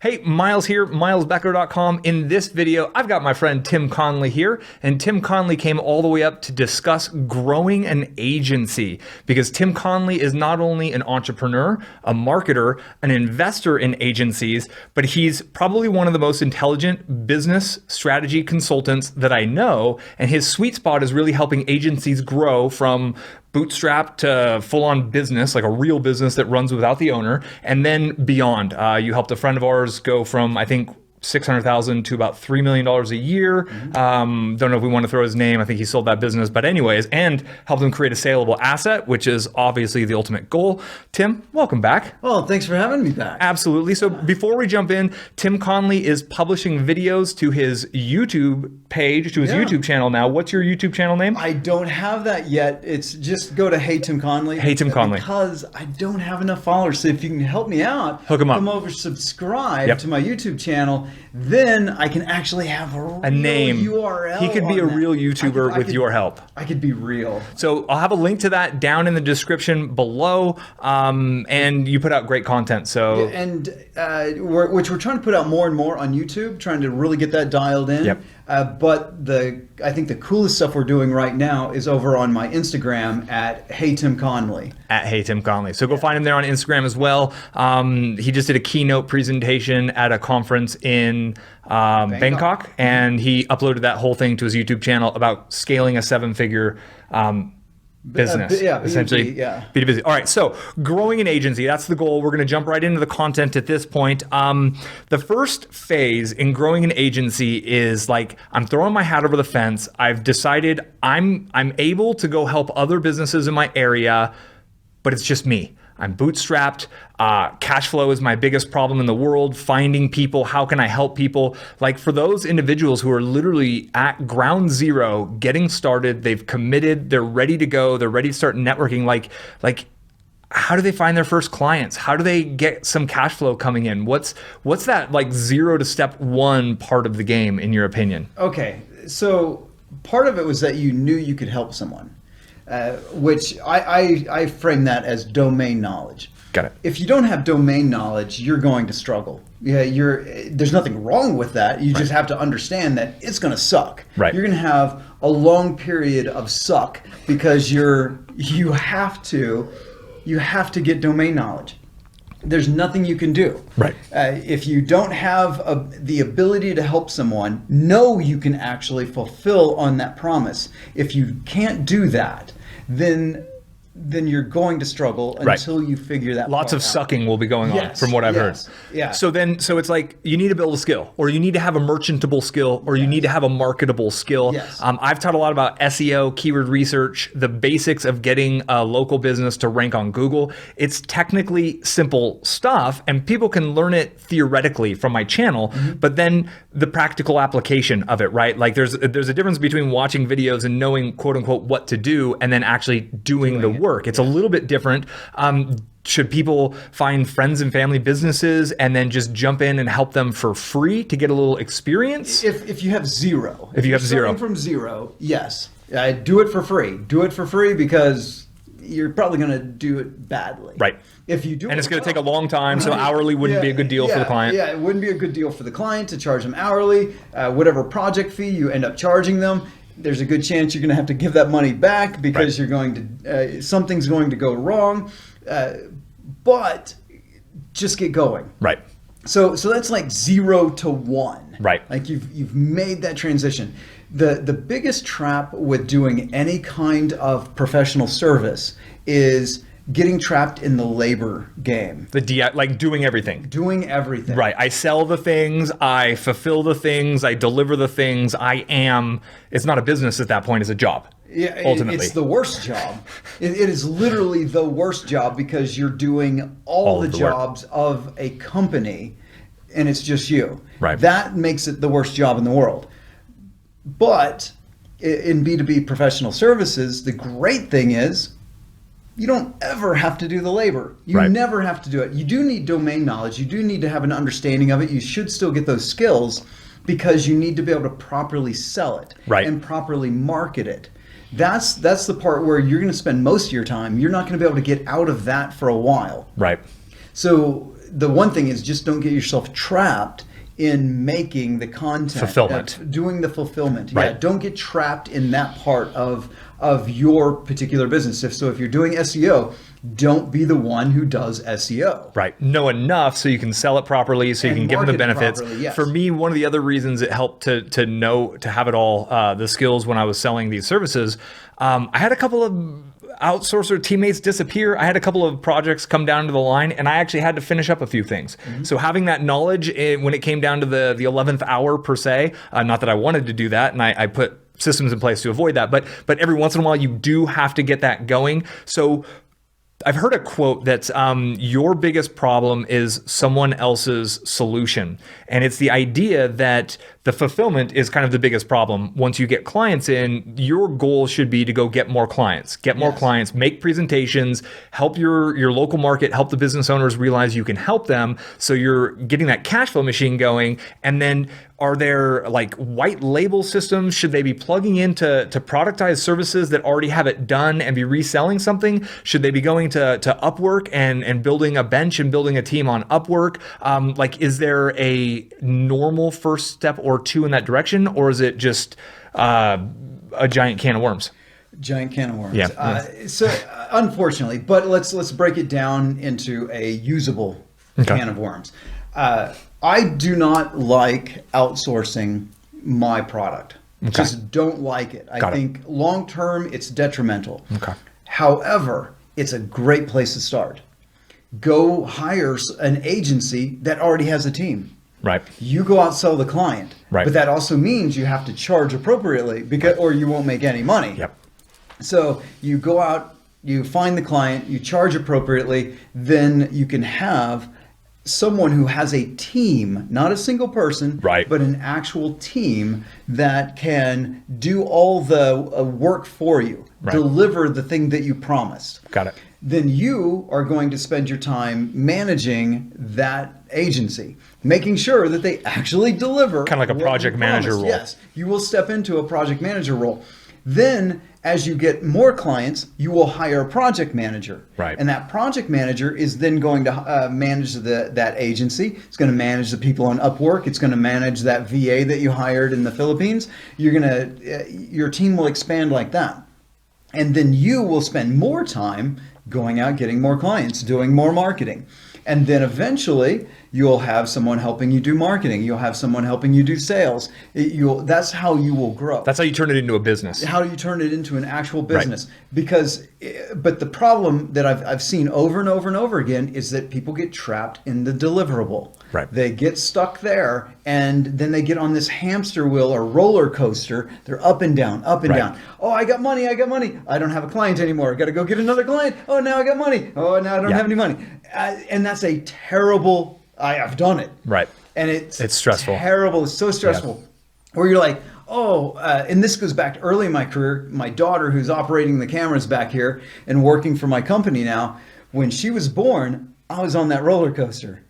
Hey, Miles here, milesbecker.com. In this video, I've got my friend Tim Conley here, and Tim Conley came all the way up to discuss growing an agency, because Tim Conley is not only an entrepreneur, a marketer, an investor in agencies, but he's probably one of the most intelligent business strategy consultants that I know, and his sweet spot is really helping agencies grow from bootstrap to full-on business, like a real business that runs without the owner, and then beyond. You helped a friend of ours go from, I think, $600,000 to about $3 million a year. Don't know if we want to throw his name. I think he sold that business, but anyways, and helped him create a saleable asset, which is obviously the ultimate goal. Tim, welcome back. Well, thanks for having me back. Absolutely. So before we jump in, Tim Conley is publishing videos to his YouTube page, to his YouTube channel now. What's your YouTube channel name? I don't have that yet. It's just go to Hey Tim Conley. Hey Tim Conley. Because I don't have enough followers. So if you can help me out, hook them up. Come over, subscribe to my YouTube channel. Then I can actually have a name, URL. He could be a real YouTuber with your help. I could be real. So I'll have a link to that down in the description below. And you put out great content. So which we're trying to put out more and more on YouTube, trying to really get that dialed in. Yep. But I think the coolest stuff we're doing right now is over on my Instagram at Hey Tim Conley. At Hey Tim Conley. So go find him there on Instagram as well. He just did a keynote presentation at a conference in Bangkok, and he uploaded that whole thing to his YouTube channel about scaling a 7-figure business, essentially. B2B. All right, so growing an agency, that's the goal. We're going to jump right into the content at this point. The first phase in growing an agency is like, I'm throwing my hat over the fence. I've decided I'm able to go help other businesses in my area, but it's just me. I'm bootstrapped. Cash flow is my biggest problem in the world. Finding people, how can I help people? Like for those individuals who are literally at ground zero, getting started, they've committed, they're ready to go, they're ready to start networking. Like how do they find their first clients? How do they get some cash flow coming in? What's that like 0 to step 1 part of the game in your opinion? Okay, so part of it was that you knew you could help someone. Which I frame that as domain knowledge. Got it. If you don't have domain knowledge, you're going to struggle. There's nothing wrong with that. You just have to understand that it's going to suck. Right. You're going to have a long period of suck because you have to get domain knowledge. There's nothing you can do. Right. If you don't have the ability to help someone, know you can actually fulfill on that promise. If you can't do that, then you're going to struggle until you figure that Lots of sucking will be going on from what I've heard. Yeah. So it's like you need to build a skill, or you need to have a merchantable skill, or you need to have a marketable skill. Yes. I've taught a lot about SEO, keyword research, the basics of getting a local business to rank on Google. It's technically simple stuff, and people can learn it theoretically from my channel, but then the practical application of it, right? Like there's a difference between watching videos and knowing quote unquote what to do and then actually doing the work. It's a little bit different. Should people find friends and family businesses and then just jump in and help them for free to get a little experience? If you have zero. If you have zero. Starting from zero, yes. Do it for free. Do it for free because you're probably going to do it badly. Right. If you do, and it's going to take a long time, so hourly wouldn't be a good deal for the client. Yeah, it wouldn't be a good deal for the client to charge them hourly. Whatever project fee you end up charging them, there's a good chance you're going to have to give that money back because you're going to something's going to go wrong. But just get going. Right. So that's like 0 to 1. Right. Like you've made that transition. The biggest trap with doing any kind of professional service is getting trapped in the labor game. Like doing everything. Doing everything. Right. I sell the things, I fulfill the things, I deliver the things, it's not a business at that point, it's a job. Yeah, ultimately. It's the worst job. It is literally the worst job because you're doing all the jobs of a company and it's just you. Right. That makes it the worst job in the world. But in B2B professional services, the great thing is you don't ever have to do the labor. You never have to do it. You do need domain knowledge. You do need to have an understanding of it. You should still get those skills because you need to be able to properly sell it and properly market it. That's the part where you're going to spend most of your time. You're not going to be able to get out of that for a while. Right. So the one thing is just don't get yourself trapped in making the content, fulfillment, doing the fulfillment. Right. Yeah, don't get trapped in that part of your particular business. If you're doing SEO, don't be the one who does SEO. Right. Know enough so you can sell it properly, so you And can give them the market it benefits. properly, yes. For me, one of the other reasons it helped to know, to have it all, the skills when I was selling these services, I had a couple of outsourcer teammates disappear. I had a couple of projects come down to the line, and I actually had to finish up a few things. So having that knowledge when it came down to the 11th hour per se, not that I wanted to do that, and I put systems in place to avoid that, but every once in a while you do have to get that going. So I've heard a quote that's your biggest problem is someone else's solution. And it's the idea that the fulfillment is kind of the biggest problem. Once you get clients in, your goal should be to go get more clients, make presentations, help your local market, help the business owners realize you can help them. So you're getting that cash flow machine going. And then are there like white label systems? Should they be plugging into productized services that already have it done and be reselling something? Should they be going to Upwork and building a bench and building a team on Upwork? Like, is there a normal first step or two in that direction, or is it just a giant can of worms? Giant can of worms. Yeah. So unfortunately, but let's break it down into a usable can of worms. I do not like outsourcing my product. Just don't like it. I think long term it's detrimental. However, it's a great place to start. Go hire an agency that already has a team. Right. You go out and sell the client. Right. But that also means you have to charge appropriately or you won't make any money. Yep. So you go out, you find the client, you charge appropriately, then you can have someone who has a team, not a single person, but an actual team that can do all the work for you, deliver the thing that you promised. Got it. Then you are going to spend your time managing that agency, making sure that they actually deliver. Kind of like a project manager role. Yes, you will step into a project manager role. Then, as you get more clients, you will hire a project manager. Right. And that project manager is then going to manage that agency. It's going to manage the people on Upwork. It's going to manage that VA that you hired in the Philippines. Your team will expand like that. And then you will spend more time going out, getting more clients, doing more marketing. And then eventually you'll have someone helping you do marketing. You'll have someone helping you do sales. That's how you will grow. That's how you turn it into a business. How do you turn it into an actual business? But the problem that I've seen over and over and over again is that people get trapped in the deliverable. Right. They get stuck there, and then they get on this hamster wheel or roller coaster. They're up and down, up and down. Oh, I got money. I don't have a client anymore. I got to go get another client. Oh, now I got money. Oh, now I don't have any money. And that's a terrible. I've done it. Right. And it's stressful. Terrible. It's so stressful. Where you're like, and this goes back to early in my career. My daughter, who's operating the cameras back here and working for my company now, when she was born, I was on that roller coaster.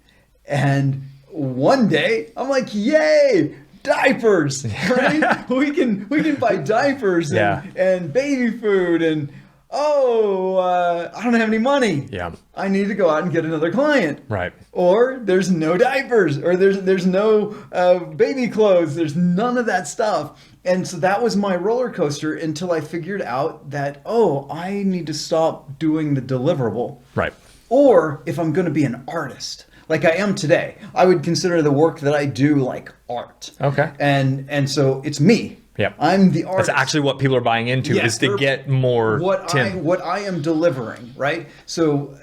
And one day, I'm like, yay, diapers, right? we can buy diapers and baby food and I don't have any money. Yeah. I need to go out and get another client. Right. Or there's no diapers, or there's no baby clothes. There's none of that stuff. And so that was my roller coaster until I figured out that, I need to stop doing the deliverable. Right. Or if I'm going to be an artist, like I am today, I would consider the work that I do like art. Okay. And so it's me. Yep. I'm the artist. That's actually what people are buying into is to get more what I am delivering, right? So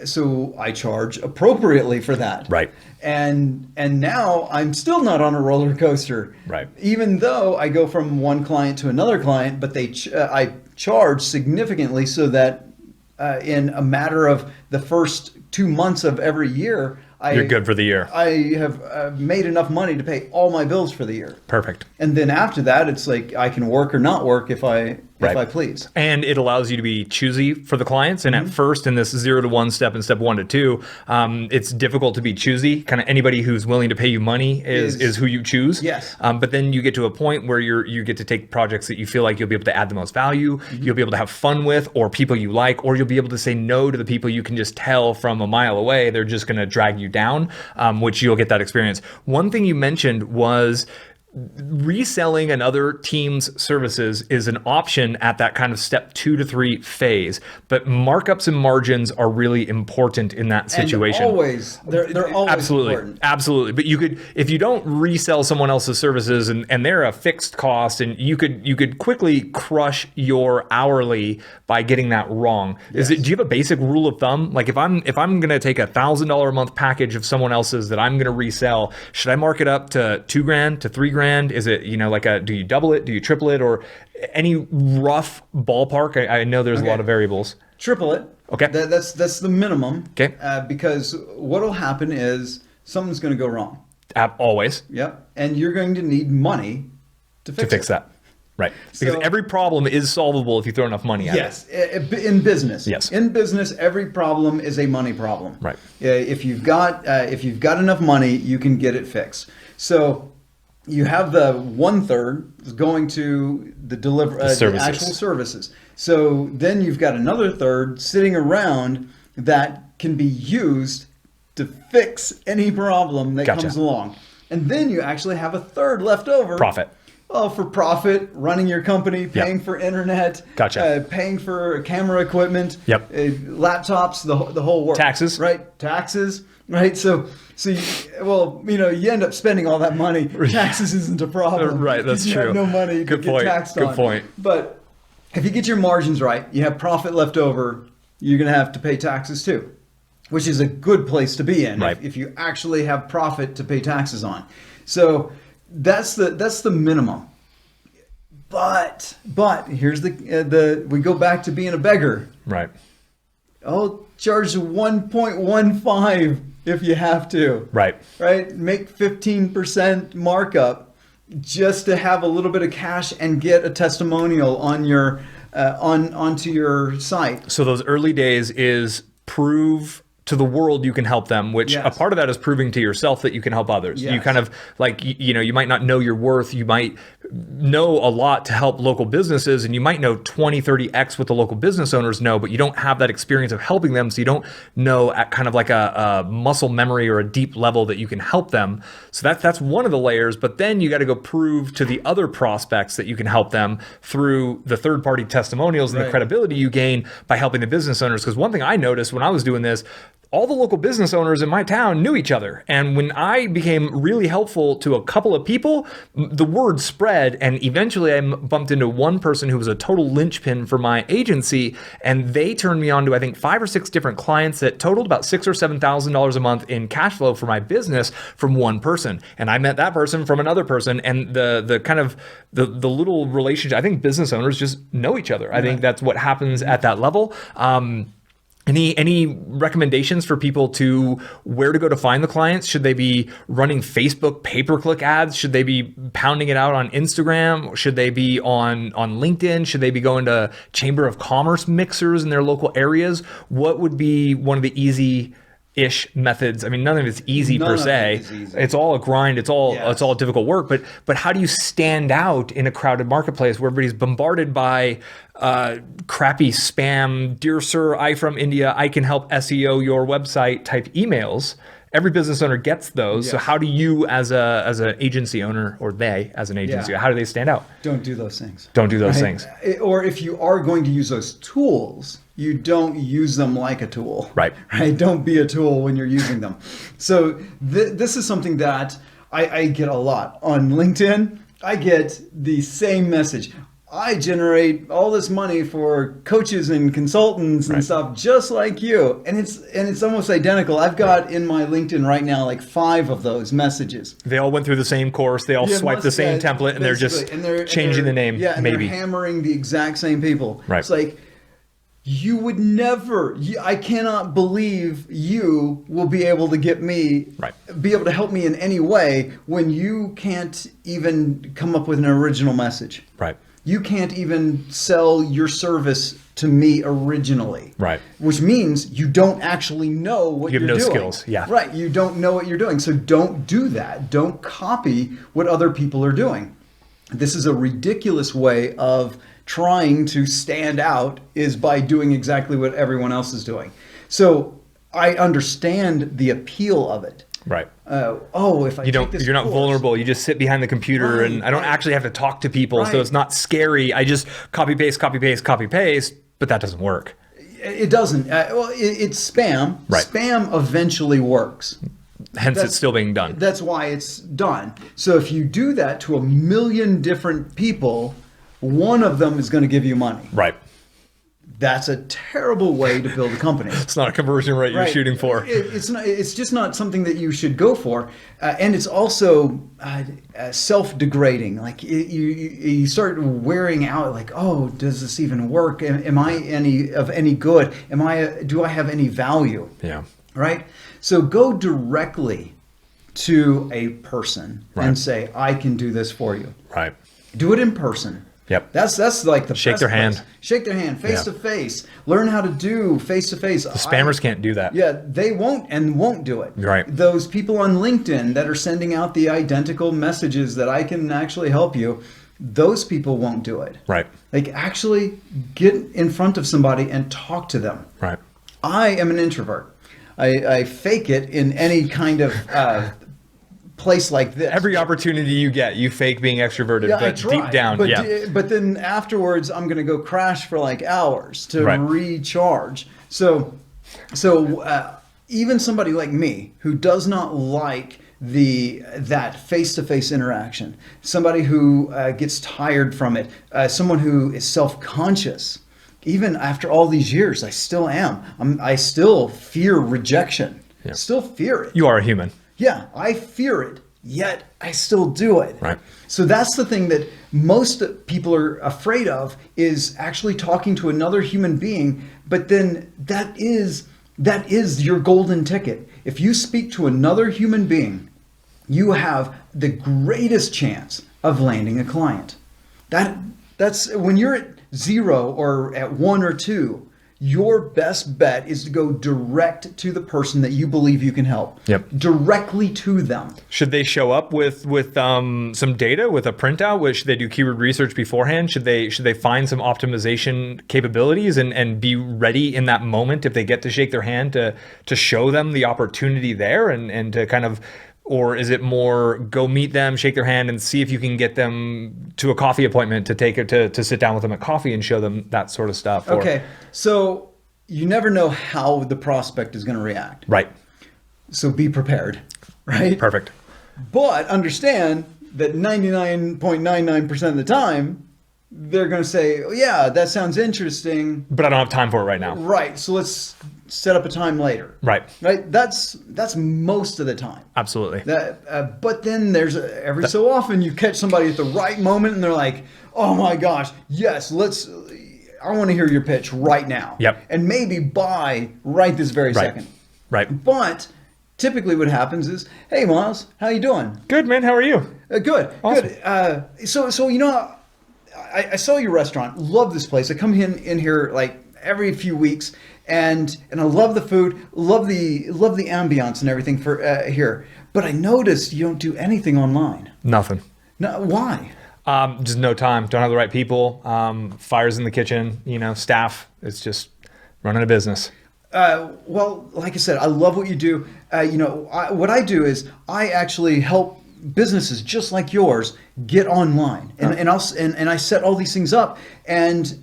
I charge appropriately for that. Right. And now I'm still not on a roller coaster. Right. Even though I go from one client to another client, but I charge significantly so that in a matter of the first 2 months of every year, you're good for the year. I have made enough money to pay all my bills for the year. Perfect. And then after that, it's like I can work or not work if I Right. if I please. And it allows you to be choosy for the clients. And at first, in this 0 to 1 step and step 1 to 2, it's difficult to be choosy. Kind of anybody who's willing to pay you money is who you choose. Yes. But then you get to a point where you get to take projects that you feel like you'll be able to add the most value, you'll be able to have fun with, or people you like, or you'll be able to say no to the people you can just tell from a mile away they're just going to drag you down, which you'll get that experience. One thing you mentioned was reselling another team's services is an option at that kind of step 2 to 3 phase, but markups and margins are really important in that situation. And always, they're always absolutely important. Absolutely. But you could, if you don't resell someone else's services and they're a fixed cost, and you could quickly crush your hourly by getting that wrong. Yes. Do you have a basic rule of thumb? Like if I'm going to take $1,000 a month package of someone else's that I'm going to resell, should I mark it up to $2,000 to $3,000? Is it, do you double it? Do you triple it? Or any rough ballpark? I know there's a lot of variables. Triple it. Okay. That's the minimum. Okay. Because what'll happen is something's going to go wrong. Always. Yep. And you're going to need money to fix that. Right. Because So- every problem is solvable if you throw enough money at it. Yes, in business. Yes. In business, every problem is a money problem. Right. If you've got enough money, you can get it fixed. So you have the 1/3 going to the services. the actual services. So then you've got another third sitting around that can be used to fix any problem that Gotcha. comes along. And then you actually have a third left over. Profit. Oh, for profit, running your company, paying Yep. for internet, Gotcha. Paying for camera equipment, Yep. Laptops, the whole work. Taxes. Right? Taxes, right? So you end up spending all that money. Taxes isn't a problem. Right, that's you true. have no money Good to point. get taxed Good on. point. But if you get your margins right, you have profit left over, you're going to have to pay taxes too, which is a good place to be in Right. if you actually have profit to pay taxes on. So that's the minimum. But here's we go back to being a beggar. Right. Oh, charge 1.15 if you have to. Right. Right? Make 15% markup just to have a little bit of cash and get a testimonial on your onto your site. So those early days is prove to the world you can help them, which Yes. a part of that is proving to yourself that you can help others. You Yes. kind of like, you might not know your worth. You might know a lot to help local businesses, and you might know 20, 30x what the local business owners know, but you don't have that experience of helping them. So you don't know at kind of like a muscle memory or a deep level that you can help them. So that's one of the layers, but then you got to go prove to the other prospects that you can help them through the third-party testimonials and the Right. credibility you gain by helping the business owners. Because one thing I noticed when I was doing this, all the local business owners in my town knew each other. And when I became really helpful to a couple of people, the word spread. And eventually I bumped into one person who was a total linchpin for my agency. And they turned me on to, I think, 5 or 6 different clients that totaled about $6,000 or $7,000 a month in cash flow for my business from one person. And I met that person from another person. And the kind of the little relationship, I think business owners just know each other. I think that's what happens at that level. Any recommendations for people to where to go to find the clients? Should they be running Facebook pay-per-click ads? Should they be pounding it out on Instagram? Should they be on LinkedIn? Should they be going to Chamber of Commerce mixers in their local areas? What would be one of the easy-ish methods? I mean, none of it's easy per se. It's all a grind. It's all difficult work. But how do you stand out in a crowded marketplace where everybody's bombarded by crappy spam, dear sir, I from India, I can help SEO your website type emails? Every business owner gets those. Yes. So how do you as an agency owner, or they as an agency, how do they stand out? Don't do those things. Don't do those things. Or if you are going to use those tools, you don't use them like a tool. Right. Don't be a tool when you're using them. So this is something that I get a lot on LinkedIn. I get the same message. I generate all this money for coaches and consultants and stuff just like you. And it's almost identical. I've got in my LinkedIn right now like 5 of those messages. They all went through the same course. They all swiped the same template, and they're just changing the name. Yeah, and maybe they're hammering the exact same people. Right. It's like, you would never, I cannot believe you will be able to get me, be able to help me in any way when you can't even come up with an original message. Right. You can't even sell your service to me originally. Right. Which means you don't actually know what you're doing. You have no skills. Yeah. Right. You don't know what you're doing. So don't do that. Don't copy what other people are doing. This is a ridiculous way of trying to stand out, is by doing exactly what everyone else is doing. So I understand the appeal of it. Right. If I take this you're not course, vulnerable. You just sit behind the computer, Right, and I don't right. actually have to talk to people, Right. so it's not scary. I just copy paste, but that doesn't work. It doesn't. It's spam. Right. Spam eventually works. Hence, it's still being done. That's why it's done. So if you do that to 1 million different people, one of them is going to give you money. Right. That's a terrible way to build a company. It's not a conversion rate you're shooting for. It's not. It's just not something that you should go for, and it's also self-degrading. Like you start wearing out. Like, oh, does this even work? Am I any good? Do I have any value? Yeah. Right. So go directly to a person Right. and say, I can do this for you. Right. Do it in person. Yep. That's like the Shake best their place. hand. Shake their hand, face Yeah. to face. Learn how to do face to face. Spammers can't do that. Yeah, they won't do it. Right. Those people on LinkedIn that are sending out the identical messages that I can actually help you, those people won't do it. Right. Like, actually get in front of somebody and talk to them. Right. I am an introvert. I fake it in any kind of place like this. Every opportunity you get, you fake being extroverted, Yeah, I but try, deep down, but, yeah. But then afterwards, I'm going to go crash for like hours to Right. recharge. So even somebody like me who does not like that face-to-face interaction, somebody who gets tired from it, someone who is self-conscious, even after all these years, I still am. I still fear rejection. Yeah. Still fear it. You are a human. Yeah, I fear it, yet I still do it. Right. So that's the thing that most people are afraid of, is actually talking to another human being. But then that is your golden ticket. If you speak to another human being, you have the greatest chance of landing a client. That's when you're at 0 or at 1 or 2. Your best bet is to go direct to the person that you believe you can help. Yep. Directly to them. Should they show up with some data, with a printout? Should they do keyword research beforehand? Should they find some optimization capabilities and be ready in that moment if they get to shake their hand to show them the opportunity there and to kind of, or is it more go meet them, shake their hand, and see if you can get them to a coffee appointment to sit down with them at coffee and show them that sort of stuff? Okay, so you never know how the prospect is going to react. Right. So be prepared, right? Perfect. But understand that 99.99% of the time, they're going to say, oh, yeah, that sounds interesting. But I don't have time for it right now. Right, so let's set up a time later. Right. Right. That's most of the time. Absolutely. But then there's every so often you catch somebody at the right moment and they're like, oh my gosh, yes, I want to hear your pitch right now. Yep. And maybe buy right this very second. Right. But typically what happens is, hey Miles, how you doing? Good, man. How are you? Good. Awesome. Good. So you know, I saw your restaurant. Love this place. I come in here like every few weeks, and I love the food, love the ambiance and everything for here. But I noticed you don't do anything online. Nothing. No, why? Just no time. Don't have the right people. Fires in the kitchen. Staff. It's just running a business. Well, like I said, I love what you do. What I do is I actually help businesses just like yours get online, and I set all these things up. And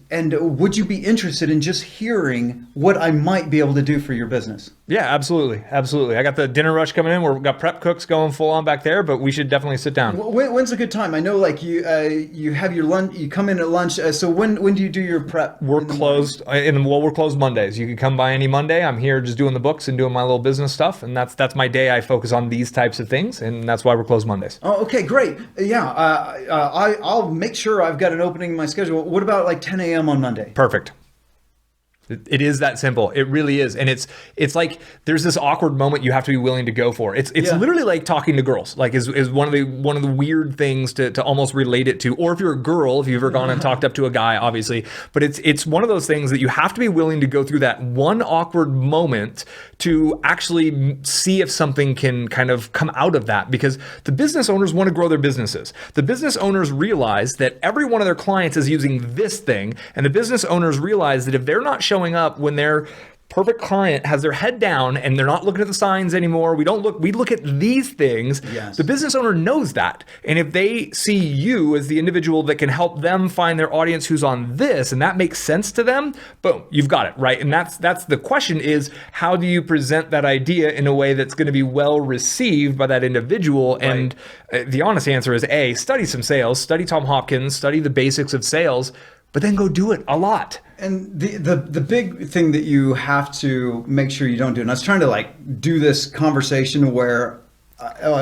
would you be interested in just hearing what I might be able to do for your business? Yeah, absolutely. I got the dinner rush coming in. We've got prep cooks going full on back there, but we should definitely sit down. When's a good time? I know, like you have your lunch. You come in at lunch. So when do you do your prep? We're closed. We're closed Mondays. You can come by any Monday. I'm here just doing the books and doing my little business stuff, and that's my day. I focus on these types of things, and that's why we're closed Mondays. Oh, okay, great. Yeah, I'll make sure I've got an opening in my schedule. What about like 10 a.m. on Monday? Perfect. It is that simple. It really is. And it's like there's this awkward moment you have to be willing to go for. It's literally like talking to girls. Like is one of the weird things to almost relate it to. Or if you're a girl, if you've ever gone and talked up to a guy, obviously. But it's one of those things that you have to be willing to go through that one awkward moment to actually see if something can kind of come out of that, because the business owners want to grow their businesses. The business owners realize that every one of their clients is using this thing, and the business owners realize that if they're not showing up when their perfect client has their head down and they're not looking at the signs anymore, we look at these things. Yes. The business owner knows that. And if they see you as the individual that can help them find their audience who's on this, and that makes sense to them, boom, you've got it, right? And that's the question is, how do you present that idea in a way that's going to be well received by that individual? Right. And the honest answer is A, study some sales, study Tom Hopkins, study the basics of sales, but then go do it a lot. And the big thing that you have to make sure you don't do, and I was trying to like do this conversation where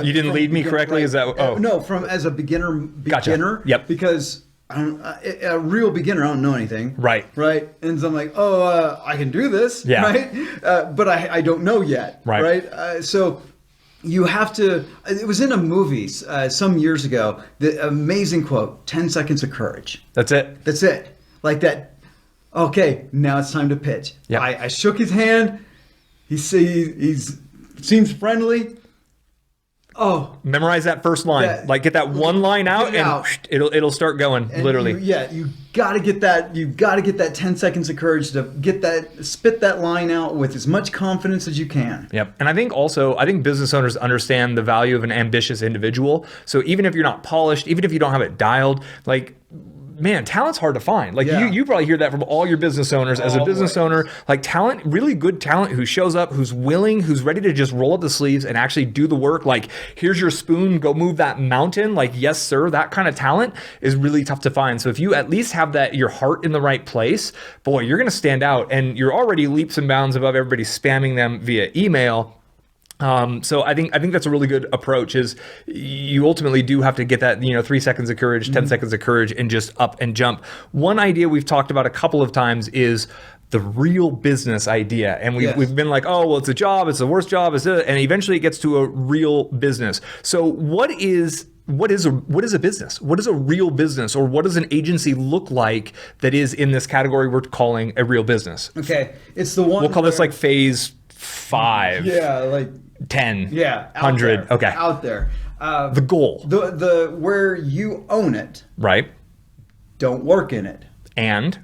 you didn't lead me correctly. Right, is that no? From as a beginner, Gotcha. Yep. Because a real beginner, I don't know anything. Right. And so I'm like, I can do this. Yeah. Right. But I don't know yet. Right. So you have to. It was in a movie some years ago. The amazing quote: 10 seconds of courage. That's it. That's it. Like that. Okay, now it's time to pitch. Yep. I shook his hand. He seems friendly. Oh, memorize that first line. Like get that one line out, and it'll start going. And literally. You got to get that. You got to get that 10 seconds of courage to spit that line out with as much confidence as you can. Yep. And I think business owners understand the value of an ambitious individual. So even if you're not polished, even if you don't have it dialed, like, man, talent's hard to find. Like you probably hear that from all your business owners. As a business owner, like talent, really good talent who shows up, who's willing, who's ready to just roll up the sleeves and actually do the work. Like, here's your spoon, go move that mountain. Like, yes, sir, that kind of talent is really tough to find. So if you at least have your heart in the right place, boy, you're going to stand out, and you're already leaps and bounds above everybody spamming them via email. So I think that's a really good approach. Is you ultimately do have to get that 3 seconds of courage, 10 seconds of courage, and just up and jump. One idea we've talked about a couple of times is the real business idea, and we've been like, oh well, it's a job, it's the worst job, and eventually it gets to a real business. So what is a business? What is a real business, or what does an agency look like that is in this category we're calling a real business? Okay, it's the one we'll call this like phase 5. Yeah, like 10. Yeah, 100. Okay. Out there. The goal. The where you own it. Right. Don't work in it. And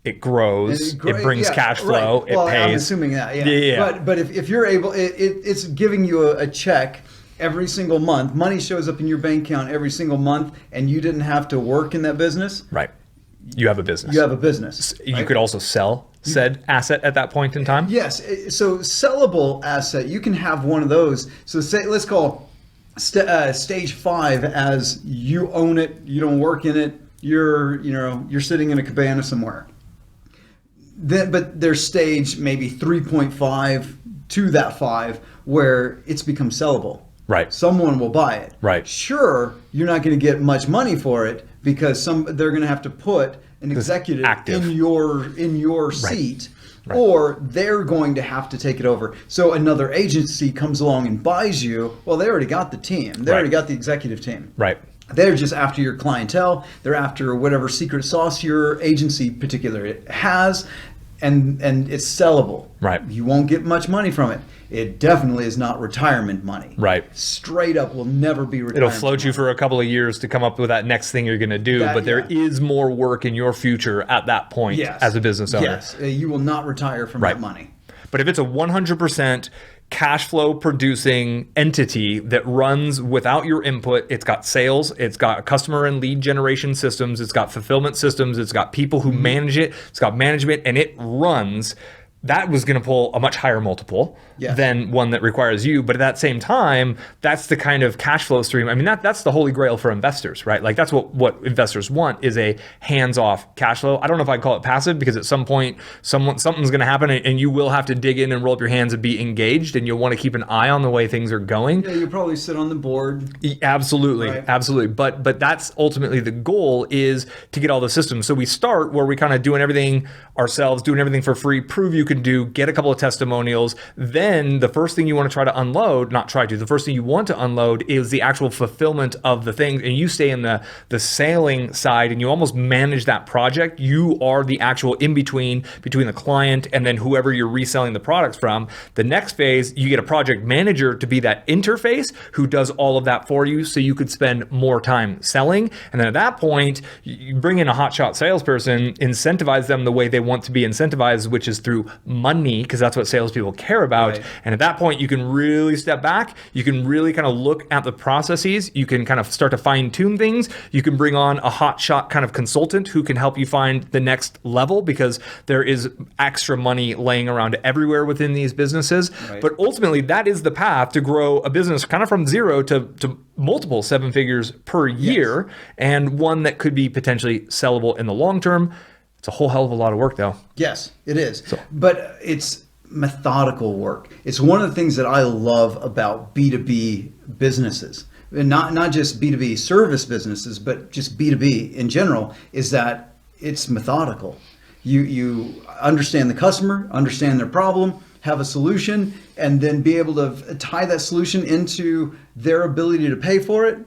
it grows. It brings cash flow. Right. Well, it pays. I'm assuming that. Yeah. Yeah. But if you're able, it's giving you a check every single month. Money shows up in your bank account every single month, and you didn't have to work in that business. Right. You have a business. You have a business. You could also sell said asset at that point in time. Yes. So sellable asset, you can have one of those. So let's call stage 5 as you own it. You don't work in it. You're sitting in a cabana somewhere. But there's stage maybe 3.5 to that 5 where it's become sellable. Right. Someone will buy it. Right. Sure, you're not going to get much money for it because they're going to have to put an executive in your seat, right. Or they're going to have to take it over. So another agency comes along and buys you. Well, they already got the team. They already got the executive team. Right. They're just after your clientele. They're after whatever secret sauce your agency particularly has, and it's sellable. Right. You won't get much money from it. It definitely is not retirement money. Right. Straight up will never be retirement. It'll float you for a couple of years to come up with that next thing you're going to do, but there is more work in your future at that point as a business owner. Yes, you will not retire from that money. But if it's a 100% cash flow producing entity that runs without your input, it's got sales, it's got customer and lead generation systems, it's got fulfillment systems, it's got people who manage it, it's got management, and it runs, that was going to pull a much higher multiple Yes. than one that requires you. But at that same time, that's the kind of cash flow stream. I mean, that's the holy grail for investors, right? Like that's what investors want, is a hands-off cash flow. I don't know if I'd call it passive, because at some point something's going to happen and you will have to dig in and roll up your hands and be engaged, and you'll want to keep an eye on the way things are going. Yeah, you probably sit on the board. Absolutely, Right. absolutely. But that's ultimately the goal, is to get all the systems. So we start where we kind of doing everything ourselves, doing everything for free, prove you can do, get a couple of testimonials. Then the first thing you want to try to unload, the first thing you want to unload is the actual fulfillment of the things. And you stay in the sailing side and you almost manage that project. You are the actual in-between between the client and then whoever you're reselling the products from. The next phase, you get a project manager to be that interface who does all of that for you, so you could spend more time selling. And then at that point, you bring in a hotshot salesperson, incentivize them the way they want to be incentivized, which is through money, because that's what salespeople care about. Right. And at that point, you can really step back. You can really kind of look at the processes. You can kind of start to fine tune things. You can bring on a hotshot kind of consultant who can help you find the next level, because there is extra money laying around everywhere within these businesses. Right. But ultimately, that is the path to grow a business kind of from zero to multiple seven figures per year, and one that could be potentially sellable in the long term. It's a whole hell of a lot of work, though. Yes, it is. But it's methodical work. It's one of the things that I love about B2B businesses. And not just B2B service businesses, but just B2B in general, is that it's methodical. You understand the customer, understand their problem, have a solution, and then be able to tie that solution into their ability to pay for it.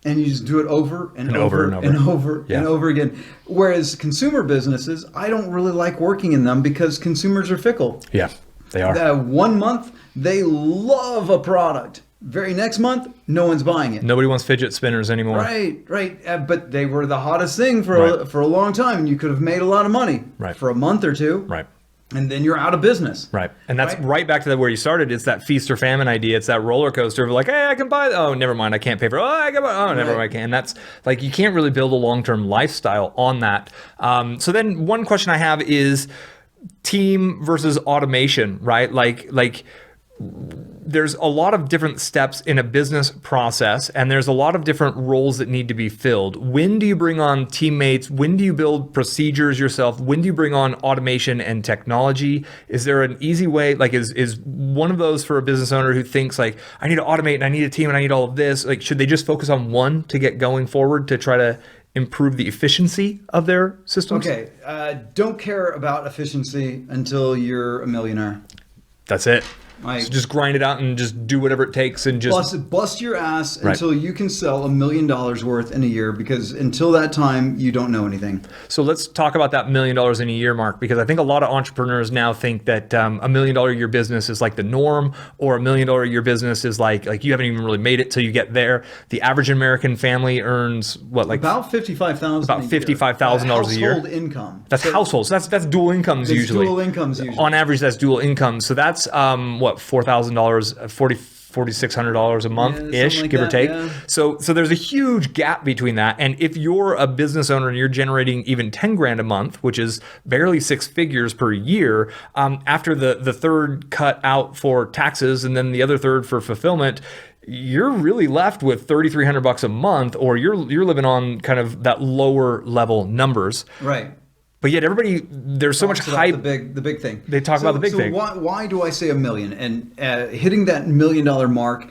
And you just do it over and over and over Yeah. and over again. Whereas consumer businesses, I don't really like working in them because consumers are fickle. Yeah, they are. That 1 month, they love a product. Very next month, no one's buying it. Nobody wants fidget spinners anymore. Right. But they were the hottest thing for a long time, and you could have made a lot of money for a month or two. Right. And then you're out of business. Right. And that's right back to where you started. It's that feast or famine idea. It's that roller coaster of like, hey, I can buy, oh, never mind, I can't pay for it. Oh, I can buy, oh, never mind, I can. And that's like, you can't really build a long-term lifestyle on that. So then one question I have is team versus automation, right? Like there's a lot of different steps in a business process, and there's a lot of different roles that need to be filled. When do you bring on teammates? When do you build procedures yourself? When do you bring on automation and technology? Is there an easy way? Like, is one of those for a business owner who thinks like, I need to automate and I need a team and I need all of this? Like, should they just focus on one to get going forward to try to improve the efficiency of their systems? Okay. Don't care about efficiency until you're a millionaire. That's it. Like, so just grind it out and just do whatever it takes and just bust your ass until you can sell $1 million worth in a year, because until that time you don't know anything. So let's talk about that $1 million in a year mark, because I think a lot of entrepreneurs now think that $1 million a year business is like the norm, or $1 million a year business is like you haven't even really made it till you get there. The average American family earns what, like about $55,000. About $55,000 a year. Household income. That's households. That's dual incomes usually. Dual incomes usually. On average, that's dual income. So that's what, $4,000, $4,600 a month ish, like give or that, take. yeah. So there's a huge gap between that. And if you're a business owner and you're generating even 10 grand a month, which is barely 6 figures per year, after the third cut out for taxes and then the other third for fulfillment, you're really left with $3,300 a month, or you're living on kind of that lower level numbers. Right. But yet there's so much hype. The big thing. They talk about the big thing. Why do I say $1 million? And hitting that $1 million mark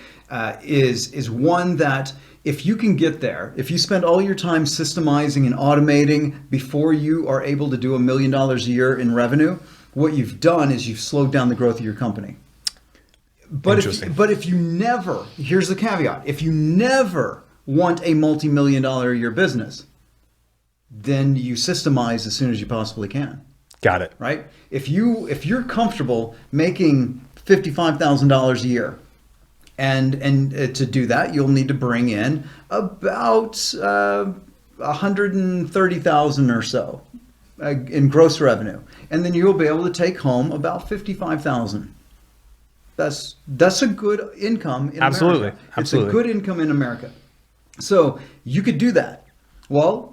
is one that, if you can get there, if you spend all your time systemizing and automating before you are able to do $1 million a year in revenue, what you've done is you've slowed down the growth of your company. But if you never, here's the caveat, if you never want a multi-million-dollar a year business, then you systemize as soon as you possibly can. Got it. Right? If you're comfortable making $55,000 a year, and to do that, you'll need to bring in about 130,000 or so in gross revenue, and then you'll be able to take home about 55,000. That's a good income in America. It's a good income in America. So you could do that. Well,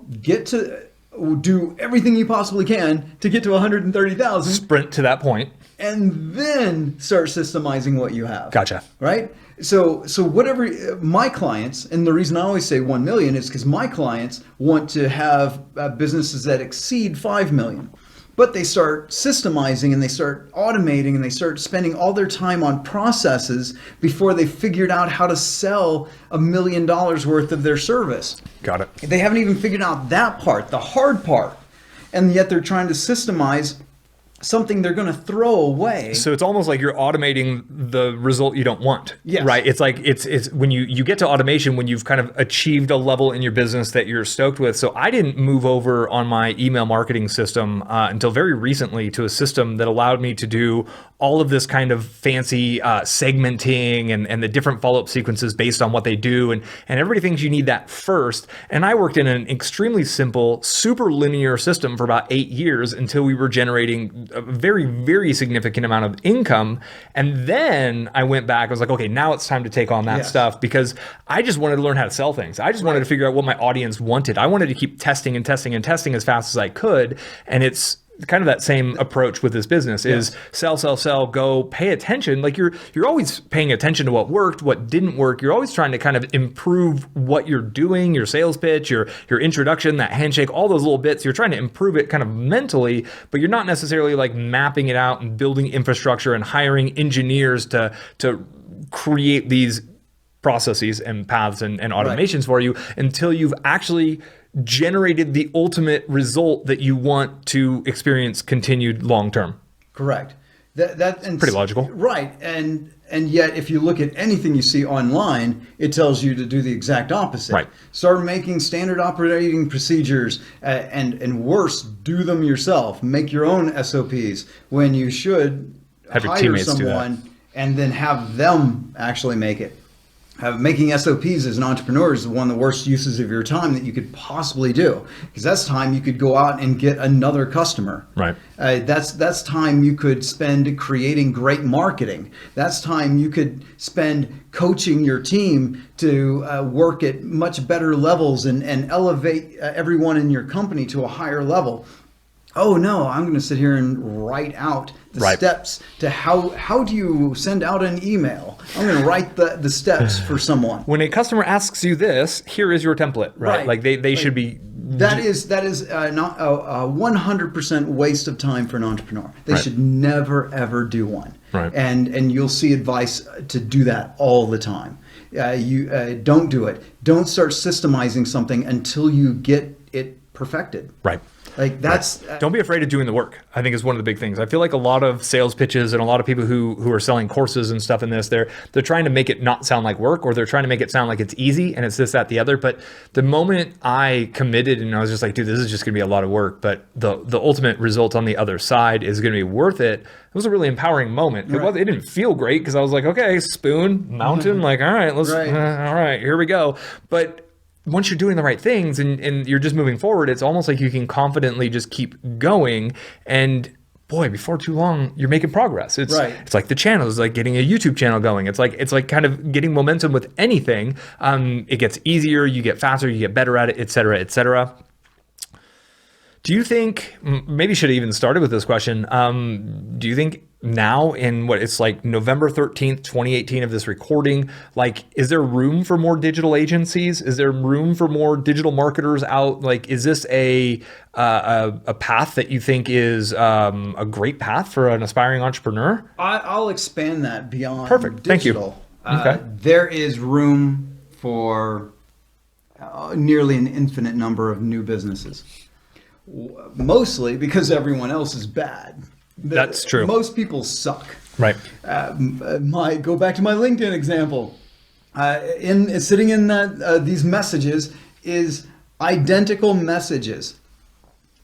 do everything you possibly can to get to 130,000, Sprint to that point. and then start systemizing what you have. Gotcha. Right? So whatever my clients, and the reason I always say 1 million is because my clients want to have businesses that exceed 5 million. But they start systemizing and they start automating and they start spending all their time on processes before they figured out how to sell $1 million worth of their service. Got it. They haven't even figured out that part, the hard part. And yet they're trying to systemize something they're going to throw away. So it's almost like you're automating the result you don't want. Yes. Right. It's like it's when you get to automation when you've kind of achieved a level in your business that you're stoked with. So I didn't move over on my email marketing system until very recently to a system that allowed me to do all of this kind of fancy segmenting and the different follow-up sequences based on what they do. And everybody thinks you need that first. And I worked in an extremely simple, super linear system for about 8 years until we were generating a very, very significant amount of income. And then I went back, I was like, okay, now it's time to take on that stuff because I just wanted to learn how to sell things. I just wanted to figure out what my audience wanted. I wanted to keep testing and testing and testing as fast as I could. And it's kind of that same approach with this business is sell, go, pay attention. Like you're always paying attention to what worked, what didn't work. You're always trying to kind of improve what you're doing, your sales pitch, your introduction, that handshake, all those little bits. You're trying to improve it kind of mentally, but you're not necessarily like mapping it out and building infrastructure and hiring engineers to create these processes and paths and automations for you until you've actually generated the ultimate result that you want to experience continued long term. Correct. That's pretty logical. Right. And yet if you look at anything you see online, it tells you to do the exact opposite. Right. Start making standard operating procedures and worse, do them yourself. Make your own SOPs when you should have your hire teammates someone do that. And then have them actually make it. Making SOPs as an entrepreneur is one of the worst uses of your time that you could possibly do, because that's time you could go out and get another customer. Right. That's time you could spend creating great marketing. That's time you could spend coaching your team to work at much better levels and elevate everyone in your company to a higher level. Oh no, I'm going to sit here and write out the steps to how do you send out an email. I'm going to write the steps for someone. When a customer asks you this, here is your template, right? Like they should be. That is not a 100% waste of time for an entrepreneur. They should never ever do one. Right. And you'll see advice to do that all the time. You don't do it. Don't start systemizing something until you get it perfected. Right. Like that's don't be afraid of doing the work. I think is one of the big things. I feel like a lot of sales pitches and a lot of people who are selling courses and stuff in this, they're trying to make it not sound like work, or they're trying to make it sound like it's easy and it's this, that, the other. But the moment I committed and I was just like, dude, this is just gonna be a lot of work, but the ultimate result on the other side is gonna be worth it. It was a really empowering moment. It didn't feel great because I was like, okay, spoon, mountain, like, all right, let's all right, here we go. But once you're doing the right things and you're just moving forward, it's almost like you can confidently just keep going. And boy, before too long, you're making progress. It's like the channel. It's like getting a YouTube channel going. It's like kind of getting momentum with anything. It gets easier, you get faster, you get better at it, et cetera, et cetera. Do you think, maybe should have even started with this question, do you think now in what it's like November 13th, 2018 of this recording, like, is there room for more digital agencies? Is there room for more digital marketers out? Like, is this a path that you think is a great path for an aspiring entrepreneur? I'll expand that beyond Perfect. digital. Thank you. Okay. There is room for nearly an infinite number of new businesses. Mostly because everyone else is bad. That's true. Most people suck. Right. Go back to my LinkedIn example. Sitting in these messages is identical messages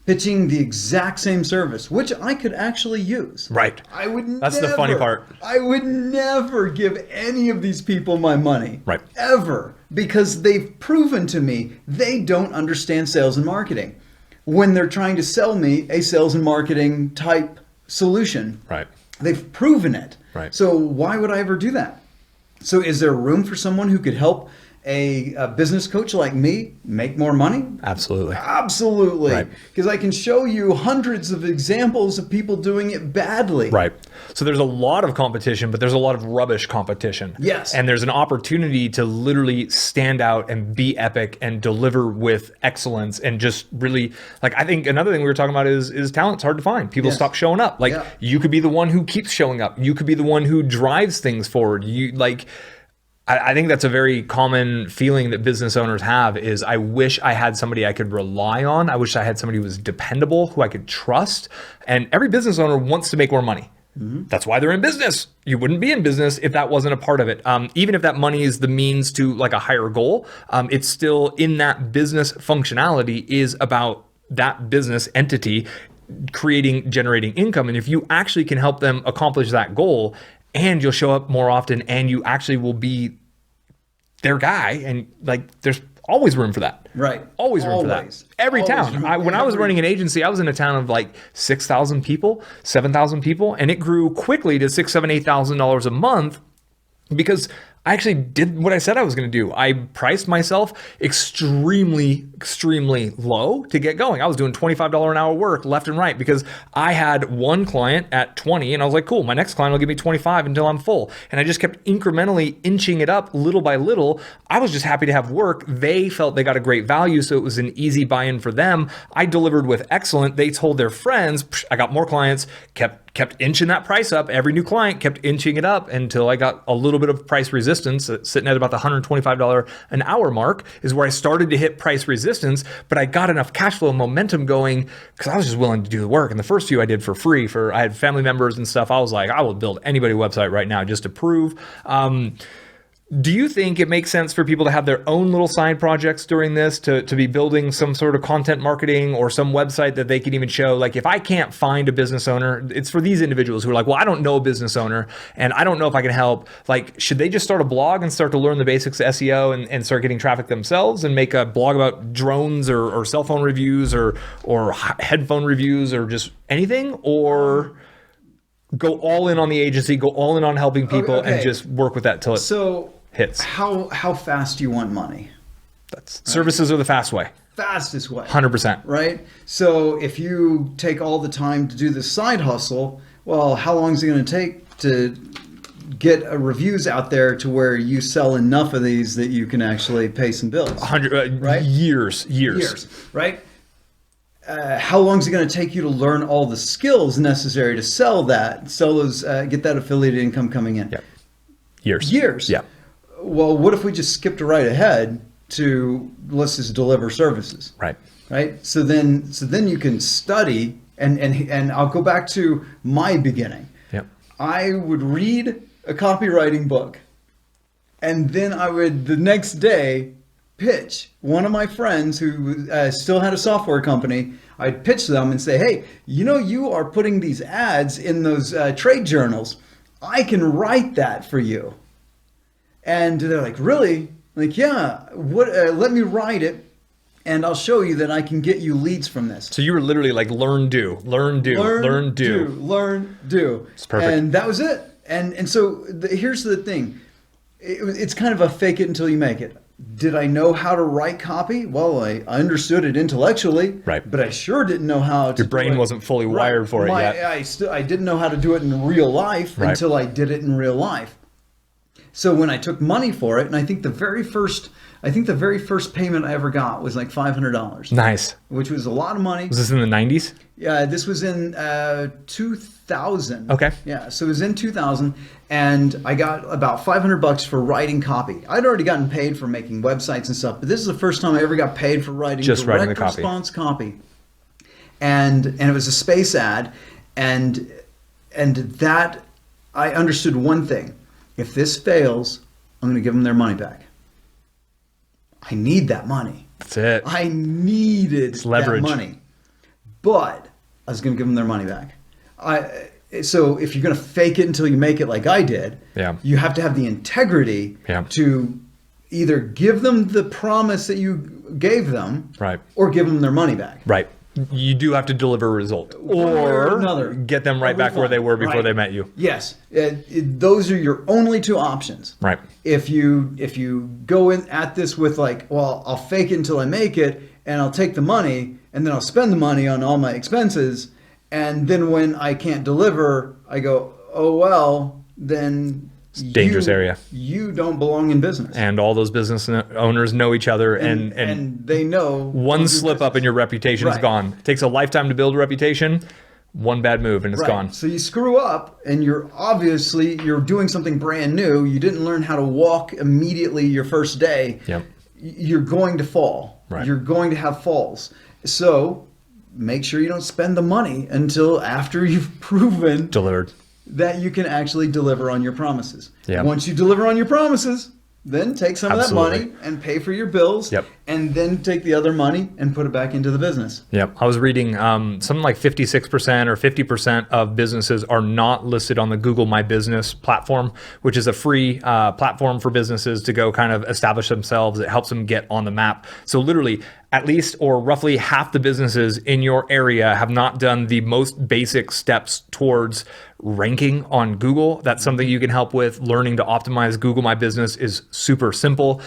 pitching the exact same service, which I could actually use. Right. That's the funny part. I would never give any of these people my money. Right. Ever. Because they've proven to me they don't understand sales and marketing when they're trying to sell me a sales and marketing type solution. Right. They've proven it. Right. So why would I ever do that? So is there room for someone who could help a business coach like me make more money? Absolutely. Absolutely. Right. Because I can show you hundreds of examples of people doing it badly. Right. So there's a lot of competition, but there's a lot of rubbish competition. Yes. And there's an opportunity to literally stand out and be epic and deliver with excellence and just really, like, I think another thing we were talking about is talent's hard to find. People stop showing up. Like, you could be the one who keeps showing up. You could be the one who drives things forward. I think that's a very common feeling that business owners have is, I wish I had somebody I could rely on. I wish I had somebody who was dependable, who I could trust. And every business owner wants to make more money. That's why they're in business. You wouldn't be in business if that wasn't a part of it. Even if that money is the means to like a higher goal, it's still in that business functionality is about that business entity generating income. And if you actually can help them accomplish that goal, and you'll show up more often, and you actually will be their guy, and like, there's always room for that. Right. Always room for that. Every town. When I was running an agency, I was in a town of like 6,000 people, 7,000 people, and it grew quickly to $6,000, $7,000, $8,000 a month because I actually did what I said I was going to do. I priced myself extremely, extremely low to get going. I was doing $25 an hour work left and right because I had one client at 20 and I was like, cool, my next client will give me 25 until I'm full. And I just kept incrementally inching it up little by little. I was just happy to have work. They felt they got a great value, so it was an easy buy-in for them. I delivered with excellent. They told their friends, I got more clients, kept inching that price up. Every new client kept inching it up until I got a little bit of price resistance, sitting at about the $125 an hour mark is where I started to hit price resistance, but I got enough cash flow momentum going because I was just willing to do the work. And the first few I did for free I had family members and stuff. I was like, I will build anybody a website right now just to prove. Do you think it makes sense for people to have their own little side projects during this, to be building some sort of content marketing or some website that they can even show? Like, if I can't find a business owner, it's for these individuals who are like, well, I don't know a business owner and I don't know if I can help. Like, should they just start a blog and start to learn the basics of SEO and start getting traffic themselves and make a blog about drones or cell phone reviews or headphone reviews or just anything? Or go all in on the agency, go all in on helping people and just work with that till it hits? How fast do you want money? Services are the fast way. Fastest way. 100%. Right? So if you take all the time to do the side hustle, well, how long is it going to take to get reviews out there to where you sell enough of these that you can actually pay some bills? Right? Years. Right? How long is it going to take you to learn all the skills necessary to sell those, get that affiliate income coming in? Yep. Years. Yeah. Well, what if we just skipped right ahead to, let's just deliver services? Right. So then you can study, and I'll go back to my beginning. Yep. I would read a copywriting book, and then I would the next day pitch one of my friends who still had a software company. I'd pitch them and say, hey, you are putting these ads in those trade journals. I can write that for you. And they're like, really? Like, yeah, let me write it and I'll show you that I can get you leads from this. So you were literally like, learn, do. It's perfect. And that was it. And so here's the thing. It's kind of a fake it until you make it. Did I know how to write copy? Well, I understood it intellectually, right? But I sure didn't know how to. Your brain wasn't fully wired for it yet. I didn't know how to do it in real life until I did it in real life. So when I took money for it, and I think the very first payment I ever got was like $500. Nice. Which was a lot of money. Was this in the 90s? Yeah, this was in 2000. Okay. Yeah, so it was in 2000, and I got about $500 for writing copy. I'd already gotten paid for making websites and stuff, but this is the first time I ever got paid for writing writing the copy. Response copy. And it was a space ad, and that I understood one thing. If this fails, I'm going to give them their money back. I need that money. That's it. I needed that money. But I was going to give them their money back. So if you're going to fake it until you make it like I did, you have to have the integrity to either give them the promise that you gave them or give them their money back. Right. you do have to deliver a result, or another. get them right back where they were before they met you. Yes, those are your only two options. Right. If you go in at this with like, well, I'll fake it until I make it, and I'll take the money, and then I'll spend the money on all my expenses, and then when I can't deliver, I go, oh well, then dangerous area. You don't belong in business. And all those business owners know each other, and they know one slip up and your reputation is gone. It takes a lifetime to build a reputation. One bad move and it's gone. So you screw up, and you're doing something brand new. You didn't learn how to walk immediately your first day. Yep. You're going to fall. Right. You're going to have falls. So make sure you don't spend the money until after you've proven Delivered. that you can actually deliver on your promises. Yep. Once you deliver on your promises, then take some of that money and pay for your bills, and then take the other money and put it back into the business. Yep. I was reading something like 56% or 50% of businesses are not listed on the Google My Business platform, which is a free platform for businesses to go kind of establish themselves. It helps them get on the map. So literally, at least or roughly half the businesses in your area have not done the most basic steps towards ranking on Google. That's something you can help with. Learning to optimize Google My Business is super simple.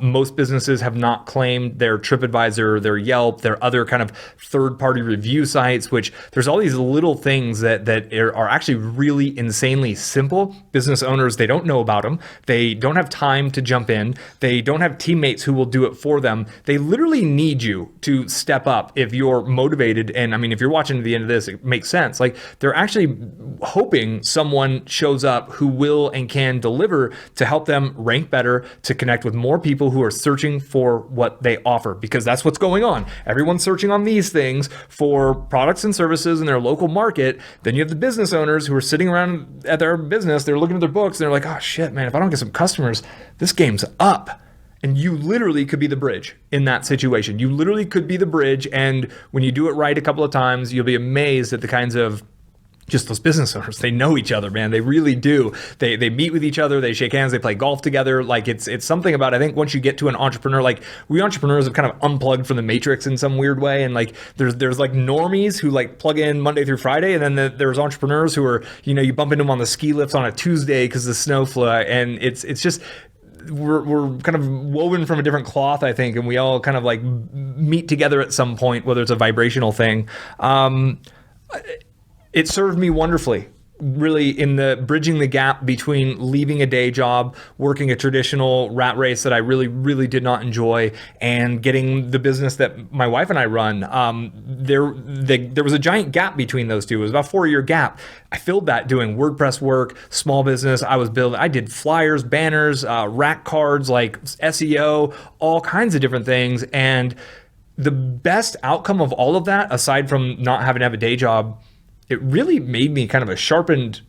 Most businesses have not claimed their TripAdvisor, their Yelp, their other kind of third-party review sites, which there's all these little things that are actually really insanely simple. Business owners, they don't know about them. They don't have time to jump in. They don't have teammates who will do it for them. They literally need you to step up if you're motivated. And I mean, if you're watching to the end of this, it makes sense. Like, they're actually hoping someone shows up who will and can deliver to help them rank better, to connect with more people who are searching for what they offer, because that's what's going on. Everyone's searching on these things for products and services in their local market. Then you have the business owners who are sitting around at their business, they're looking at their books, and they're like, oh shit, man, if I don't get some customers, this game's up. And you literally could be the bridge in that situation. You literally could be the bridge. And when you do it right a couple of times, you'll be amazed at the kinds of just those business owners. They know each other, man. They really do. They meet with each other. They shake hands. They play golf together. Like, it's something about, I think once you get to an entrepreneur, like, we entrepreneurs have kind of unplugged from the matrix in some weird way. And like, there's like normies who like plug in Monday through Friday. And then there's entrepreneurs who are, you bump into them on the ski lifts on a Tuesday because the snow fly. And it's just, we're kind of woven from a different cloth, I think, and we all kind of like meet together at some point, whether it's a vibrational thing. It served me wonderfully, really, in the bridging the gap between leaving a day job, working a traditional rat race that I really, really did not enjoy, and getting the business that my wife and I run. There was a giant gap between those two. It was about a 4-year gap. I filled that doing WordPress work, small business. I did flyers, banners, rack cards, like SEO, all kinds of different things. And the best outcome of all of that, aside from not having to have a day job, it really made me kind of a sharpened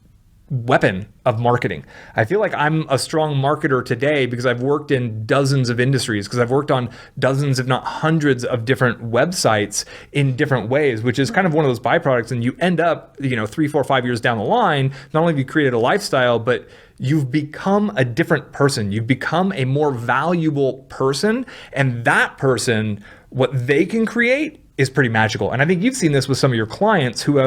weapon of marketing. I feel like I'm a strong marketer today because I've worked in dozens of industries, because I've worked on dozens, if not hundreds, of different websites in different ways, which is kind of one of those byproducts. And you end up, 3, 4, 5 years down the line, not only have you created a lifestyle, but you've become a different person. You've become a more valuable person. And that person, what they can create is pretty magical. And I think you've seen this with some of your clients who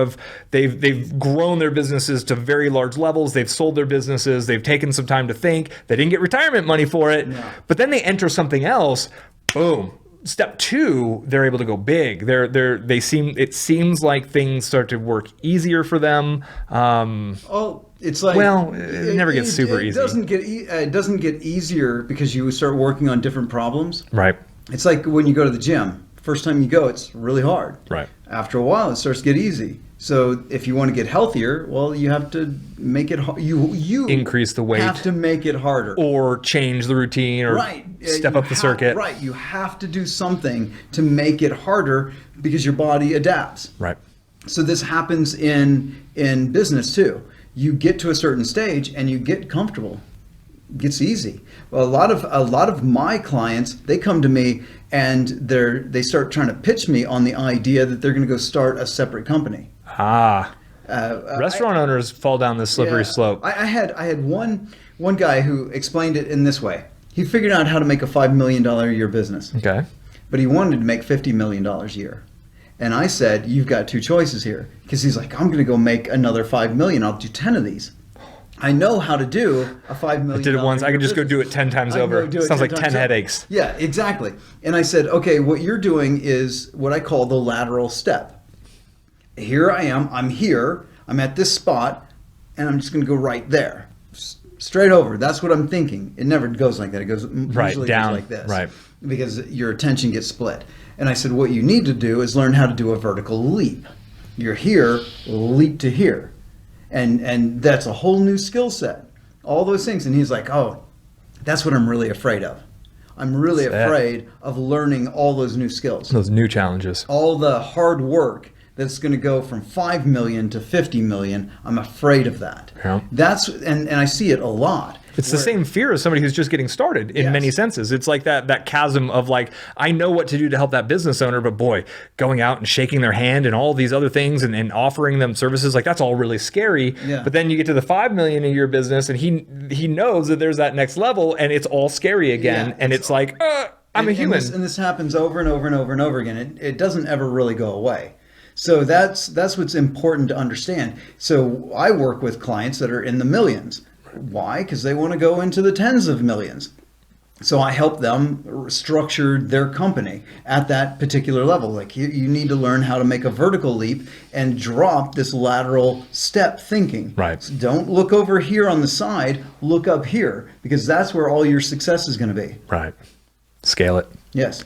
they've grown their businesses to very large levels. They've sold their businesses. They've taken some time to think. They didn't get retirement money for it, but then they enter something else. Boom. Step 2, they're able to go big. It seems like things start to work easier for them. It's like, it never gets super easy. It doesn't get easier because you start working on different problems. Right. It's like when you go to the gym. First time you go, it's really hard. Right. After a while, it starts to get easy. So if you want to get healthier, well, you have to make it hard. You increase the weight. Have to make it harder. Or change the routine, or step up the circuit. Right. You have to do something to make it harder because your body adapts. Right. So this happens in business too. You get to a certain stage and you get comfortable. It gets easy. Well, a lot of my clients, they come to me and they start trying to pitch me on the idea that they're going to go start a separate company. Restaurant owners fall down this slippery slope. I had one guy who explained it in this way. He figured out how to make a $5 million a year business. Okay. But he wanted to make $50 million a year. And I said, you've got two choices here. Because he's like, I'm going to go make another 5 million. I'll do 10 of these. I know how to do a $5 million. I did it once. I could just go do it 10 times over. Sounds like 10 headaches. Yeah, exactly. And I said, okay, what you're doing is what I call the lateral step. Here I am. I'm here. I'm at this spot. And I'm just going to go right there. Straight over. That's what I'm thinking. It never goes like that. It goes usually down, goes like this. right. Because your attention gets split. And I said, what you need to do is learn how to do a vertical leap. You're here, leap to here. And that's a whole new skill set. All those things. And he's like, oh, that's what I'm really afraid of. I'm really afraid of learning all those new skills. Those new challenges. All the hard work that's going to go from 5 million to 50 million. I'm afraid of that. Yeah. And I see it a lot. It's the same fear as somebody who's just getting started in many senses. It's like that chasm of like, I know what to do to help that business owner, but boy, going out and shaking their hand and all these other things and offering them services, like that's all really scary. Yeah. But then you get to the 5 million a year business and he knows that there's that next level and it's all scary again. And it's like, I'm a human. And this happens over and over and over and over again. It doesn't ever really go away. So that's what's important to understand. So I work with clients that are in the millions. Why? Because they want to go into the tens of millions. So I help them structure their company at that particular level. Like you need to learn how to make a vertical leap and drop this lateral step thinking. Right. So don't look over here on the side, look up here, because that's where all your success is going to be. Right. Scale it. Yes.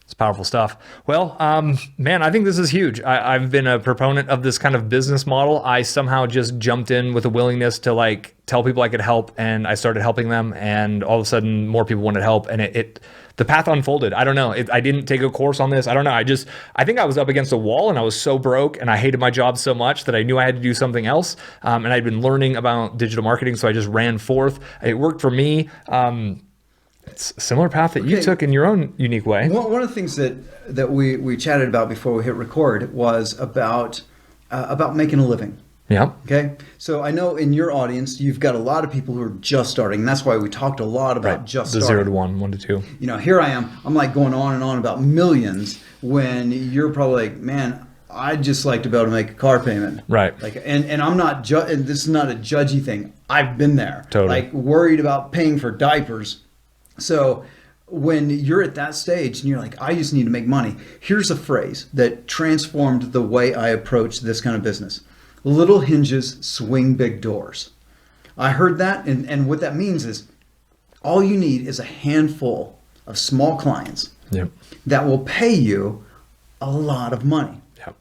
It's powerful stuff. Well, man, I think this is huge. I've been a proponent of this kind of business model. I somehow just jumped in with a willingness to like tell people I could help, and I started helping them, and all of a sudden more people wanted help, and the path unfolded. I don't know. I didn't take a course on this. I don't know. I think I was up against a wall and I was so broke and I hated my job so much that I knew I had to do something else. And I'd been learning about digital marketing, so I just ran forth. It worked for me. It's a similar path that you took in your own unique way. One of the things that we chatted about before we hit record was about making a living. Yeah. Okay. So I know in your audience, you've got a lot of people who are just starting. And that's why we talked a lot about just starting. 0 to 1, 1 to 2. You know, here I am. I'm like going on and on about millions when you're probably like, man, I'd just like to be able to make a car payment. Right. Like, and I'm not, and this is not a judgy thing. I've been there. Totally. Like worried about paying for diapers. So when you're at that stage and you're like, I just need to make money, here's a phrase that transformed the way I approach this kind of business. Little hinges swing big doors. I heard that, and what that means is all you need is a handful of small clients that will pay you a lot of money. Yep.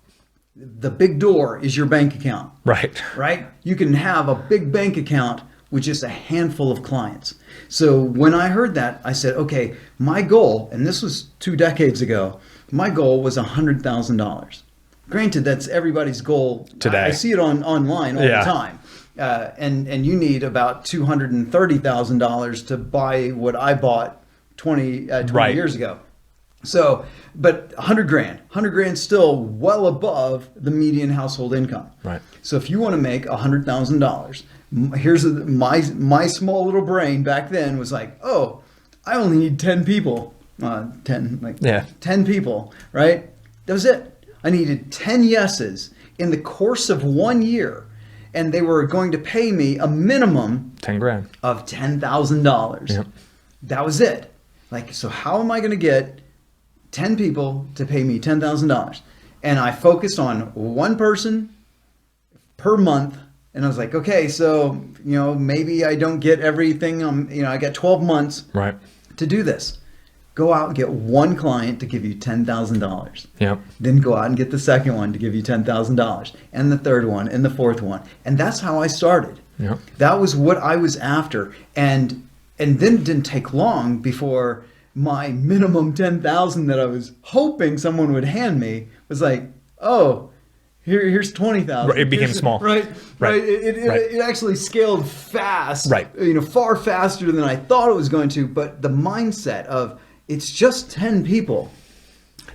The big door is your bank account. Right. Right? You can have a big bank account with just a handful of clients. So when I heard that, I said, okay, my goal, and this was 2 decades ago, my goal was $100,000. Granted, that's everybody's goal today. I see it online all the time. And you need about $230,000 to buy what I bought 20 years ago. So, but 100 grand still well above the median household income. Right. So if you want to make $100,000, here's my small little brain back then was like, oh, I only need 10 people. 10 people, right? That was it. I needed 10 yeses in the course of 1 year, and they were going to pay me a minimum 10 grand of $10,000. Yep. That was it. Like, so how am I going to get 10 people to pay me $10,000? And I focused on one person per month. And I was like, okay, so, maybe I don't get everything. I got 12 months to do this. Go out and get one client to give you $10,000. Yep. Then go out and get the second one to give you $10,000, and the third one, and the fourth one. And that's how I started. Yep. That was what I was after. And then it didn't take long before my minimum $10,000 that I was hoping someone would hand me was like, oh, here's $20,000. It became small. Right. It actually scaled fast. Right. Far faster than I thought it was going to. But the mindset of it's just 10 people.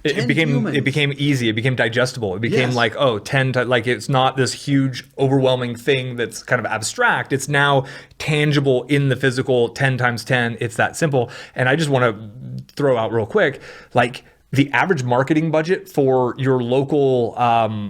It became easy. It became digestible. It became like, oh, 10, like it's not this huge, overwhelming thing that's kind of abstract. It's now tangible in the physical. 10 times 10. It's that simple. And I just want to throw out real quick, like, the average marketing budget for your local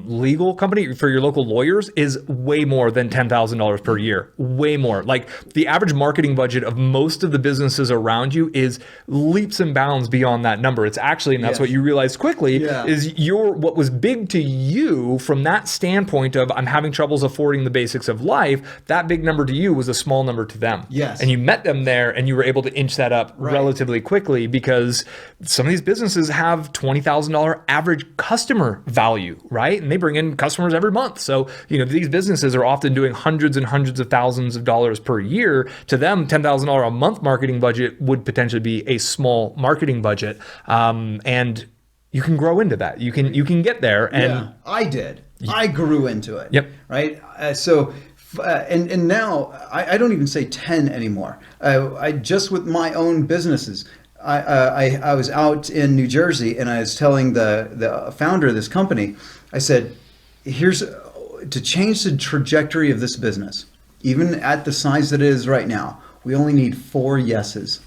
legal company, for your local lawyers, is way more than $10,000 per year. Way more. Like the average marketing budget of most of the businesses around you is leaps and bounds beyond that number. It's actually, and that's what you realize quickly, is what was big to you from that standpoint of I'm having troubles affording the basics of life, that big number to you was a small number to them. Yes. And you met them there and you were able to inch that up relatively quickly, because some of these businesses have $20,000 average customer value, right? And they bring in customers every month. So, these businesses are often doing hundreds and hundreds of thousands of dollars per year. To them, $10,000 a month marketing budget would potentially be a small marketing budget. And you can grow into that. You can get there. And I did. I grew into it. Yep. Right. And now I don't even say 10 anymore. I just with my own businesses. I was out in New Jersey and I was telling the founder of this company, I said, here's to change the trajectory of this business, even at the size that it is right now, we only need 4 yeses.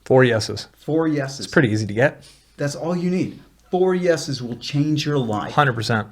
4 yeses. 4 yeses. It's pretty easy to get. That's all you need. 4 yeses will change your life. 100%.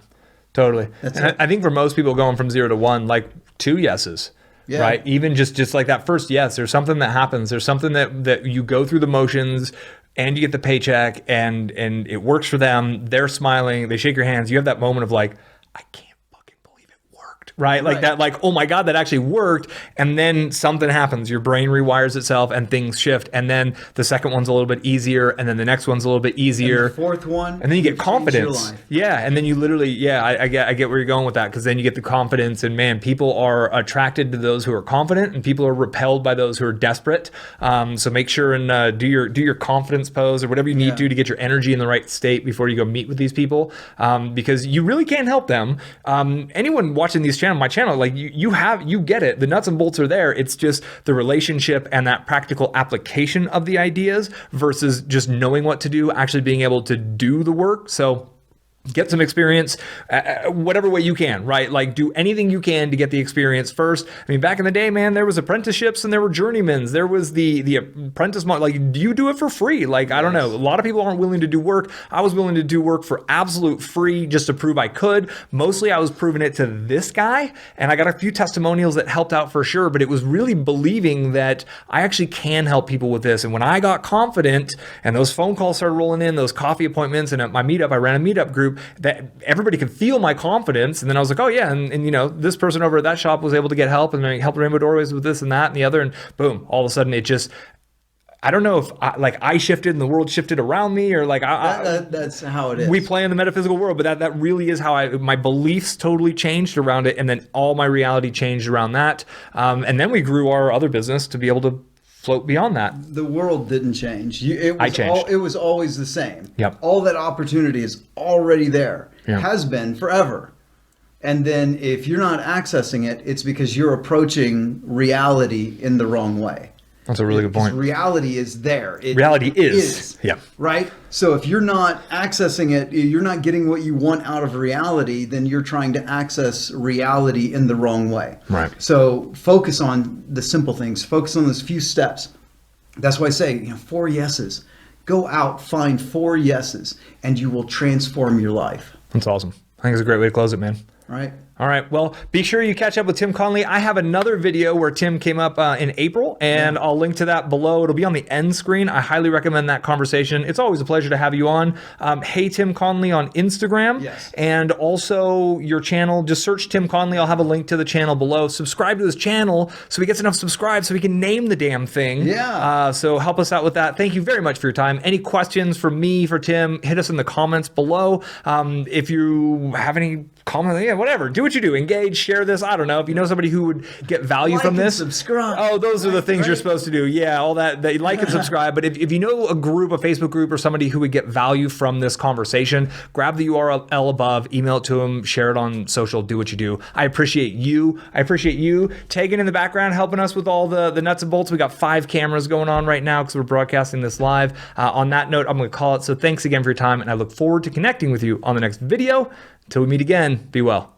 Totally. And I think for most people going from 0 to 1, like 2 yeses. Yeah. Right. Even just like that first yes, there's something that happens. There's something that you go through the motions and you get the paycheck and it works for them. They're smiling. They shake your hands. You have that moment of like, I can't fucking believe it worked. Right. Like that, like, oh my God, that actually worked. And then something happens. Your brain rewires itself and things shift. And then the second one's a little bit easier. And then the next one's a little bit easier. And the fourth one. And then you get confidence. Yeah. And then you literally, I get where you're going with that. Cause then you get the confidence and man, people are attracted to those who are confident and people are repelled by those who are desperate. So make sure and do your confidence pose or whatever you need to get your energy in the right state before you go meet with these people. Because you really can't help them. Anyone watching these channels, my channel, like you get it. The nuts and bolts are there. It's just the relationship and that practical application of the ideas versus just knowing what to do, actually being able to do the work. So get some experience, whatever way you can, right? Like do anything you can to get the experience first. I mean, back in the day, man, there was apprenticeships and there were journeymans. There was the apprentice model. Like, do you do it for free? Like, I don't know. A lot of people aren't willing to do work. I was willing to do work for absolute free just to prove I could. Mostly I was proving it to this guy and I got a few testimonials that helped out for sure, but it was really believing that I actually can help people with this. And when I got confident and those phone calls started rolling in, those coffee appointments, and at my meetup, I ran a meetup group that everybody could feel my confidence. And then I was like, oh yeah. And this person over at that shop was able to get help and then helped Rainbow Doorways with this and that and the other. And boom, all of a sudden it just, I don't know if I shifted and the world shifted around me or like that's how it is. We play in the metaphysical world, but that really is how my beliefs totally changed around it. And then all my reality changed around that. And then we grew our other business to be able to float beyond that. The world didn't change. I changed. It was always the same. Yep. All that opportunity is already there. Yep. Has been forever. And then if you're not accessing it, it's because you're approaching reality in the wrong way. That's a really good point. Reality is there. Reality is. Yeah. Right? So if you're not accessing it, you're not getting what you want out of reality, then you're trying to access reality in the wrong way. Right. So focus on the simple things. Focus on those few steps. That's why I say, 4 yeses. Go out, find 4 yeses, and you will transform your life. That's awesome. I think it's a great way to close it, man. Right. All right. Well, be sure you catch up with Tim Conley. I have another video where Tim came up in April, and I'll link to that below. It'll be on the end screen. I highly recommend that conversation. It's always a pleasure to have you on. Hey, Tim Conley on Instagram. Yes. And also your channel. Just search Tim Conley. I'll have a link to the channel below. Subscribe to his channel so he gets enough subscribes so we can name the damn thing. Yeah. So help us out with that. Thank you very much for your time. Any questions for me, for Tim, hit us in the comments below. If you have any comments, whatever. Do what you do. Engage, share this. I don't know. If you know somebody who would get value from this. Subscribe. Oh, those are the things you're supposed to do. Yeah, all that. They like and subscribe. But if you know a Facebook group or somebody who would get value from this conversation, grab the URL above, email it to them, share it on social, do what you do. I appreciate you. I appreciate you tagging in the background, helping us with all the nuts and bolts. We got 5 cameras going on right now because we're broadcasting this live. On that note, I'm going to call it. So thanks again for your time, and I look forward to connecting with you on the next video. Until we meet again, be well.